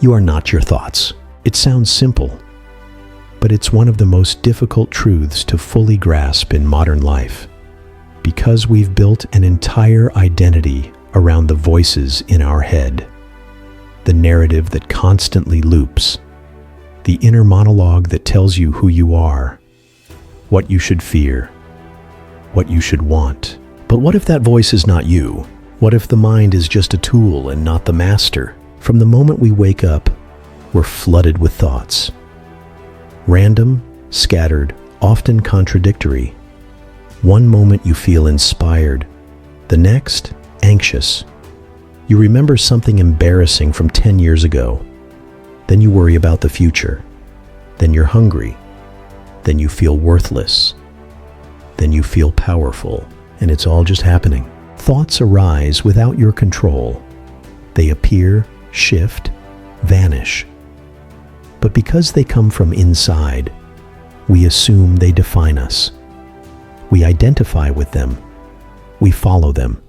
You are not your thoughts. It sounds simple, but it's one of the most difficult truths to fully grasp in modern life, because we've built an entire identity around the voices in our head, the narrative that constantly loops, the inner monologue that tells you who you are, what you should fear, what you should want. But what if that voice is not you? What if the mind is just a tool and not the master? From the moment we wake up, we're flooded with thoughts. Random, scattered, often contradictory. One moment you feel inspired, the next, anxious. You remember something embarrassing from 10 years ago. Then you worry about the future. Then you're hungry. Then you feel worthless. Then you feel powerful, and it's all just happening. Thoughts arise without your control. They appear, shift, vanish. But because they come from inside, we assume they define us. We identify with them. We follow them.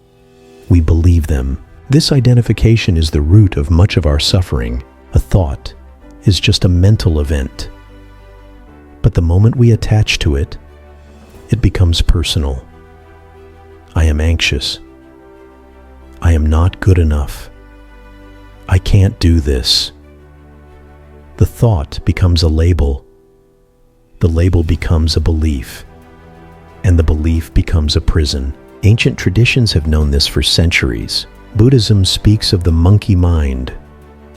We believe them. This identification is the root of much of our suffering. A thought is just a mental event. But the moment we attach to it, it becomes personal. I am anxious. I am not good enough. I can't do this. The thought becomes a label. The label becomes a belief. And the belief becomes a prison. Ancient traditions have known this for centuries. Buddhism speaks of the monkey mind,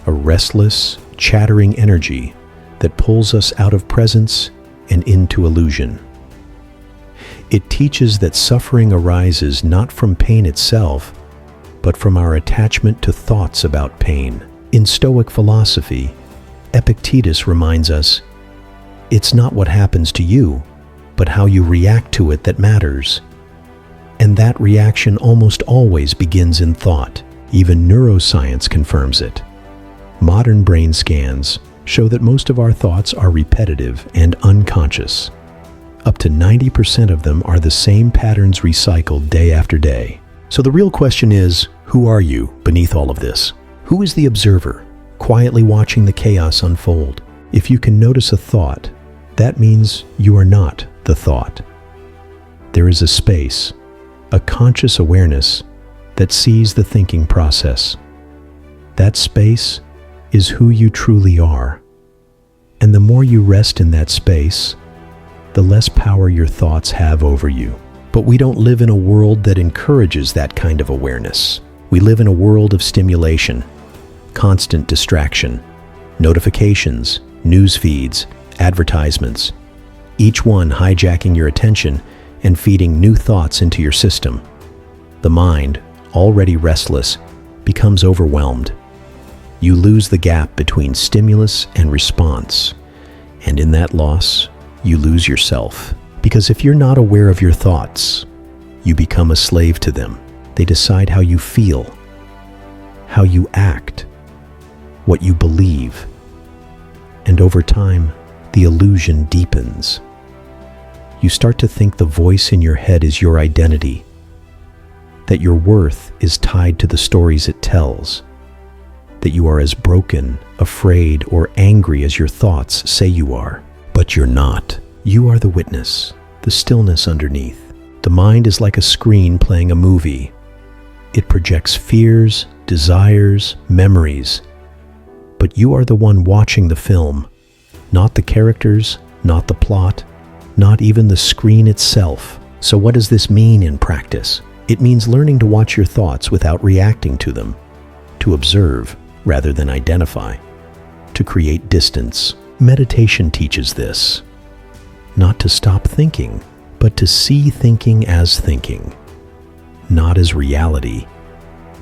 a restless, chattering energy that pulls us out of presence and into illusion. It teaches that suffering arises not from pain itself, but from our attachment to thoughts about pain. In Stoic philosophy, Epictetus reminds us, it's not what happens to you, but how you react to it that matters. And that reaction almost always begins in thought. Even neuroscience confirms it. Modern brain scans show that most of our thoughts are repetitive and unconscious. Up to 90% of them are the same patterns recycled day after day. So the real question is, who are you beneath all of this? Who is the observer, quietly watching the chaos unfold? If you can notice a thought, that means you are not the thought. There is a space, a conscious awareness that sees the thinking process. That space is who you truly are. And the more you rest in that space, the less power your thoughts have over you. But we don't live in a world that encourages that kind of awareness. We live in a world of stimulation, constant distraction, notifications, news feeds, advertisements, each one hijacking your attention and feeding new thoughts into your system. The mind, already restless, becomes overwhelmed. You lose the gap between stimulus and response, and in that loss, you lose yourself. Because if you're not aware of your thoughts, you become a slave to them. They decide how you feel, how you act, what you believe. And over time, the illusion deepens. You start to think the voice in your head is your identity, that your worth is tied to the stories it tells, that you are as broken, afraid, or angry as your thoughts say you are. But you're not. You are the witness, the stillness underneath. The mind is like a screen playing a movie. It projects fears, desires, memories. But you are the one watching the film, not the characters, not the plot, not even the screen itself. So what does this mean in practice? It means learning to watch your thoughts without reacting to them, to observe rather than identify, to create distance. Meditation teaches this. Not to stop thinking, but to see thinking as thinking, not as reality,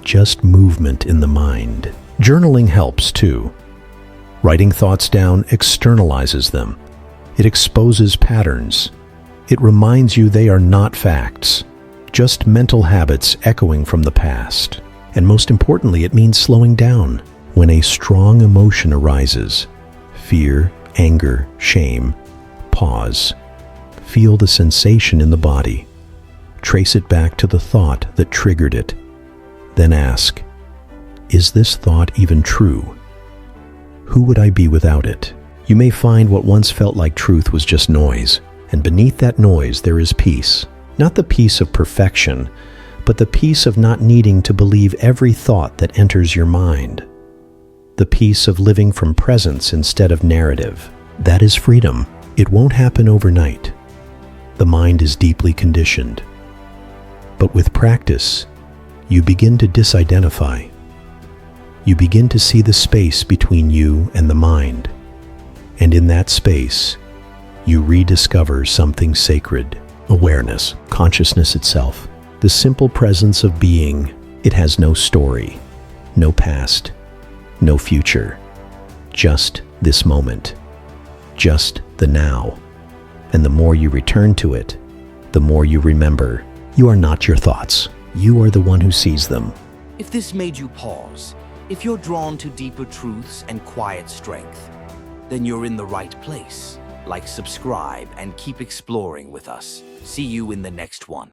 just movement in the mind. Journaling helps too. Writing thoughts down externalizes them. It exposes patterns. It reminds you they are not facts, just mental habits echoing from the past. And most importantly, it means slowing down. When a strong emotion arises, fear, anger, shame, pause. Feel the sensation in the body. Trace it back to the thought that triggered it. Then ask, is this thought even true? Who would I be without it? You may find what once felt like truth was just noise, and beneath that noise there is peace. Not the peace of perfection, but the peace of not needing to believe every thought that enters your mind. The peace of living from presence instead of narrative. That is freedom. It won't happen overnight. The mind is deeply conditioned. But with practice, you begin to disidentify. You begin to see the space between you and the mind. And in that space, you rediscover something sacred. Awareness, consciousness itself. The simple presence of being. It has no story, no past, no future. Just this moment. Just the now. And the more you return to it, the more you remember. You are not your thoughts. You are the one who sees them. If this made you pause, if you're drawn to deeper truths and quiet strength, then you're in the right place. Like, subscribe, and keep exploring with us. See you in the next one.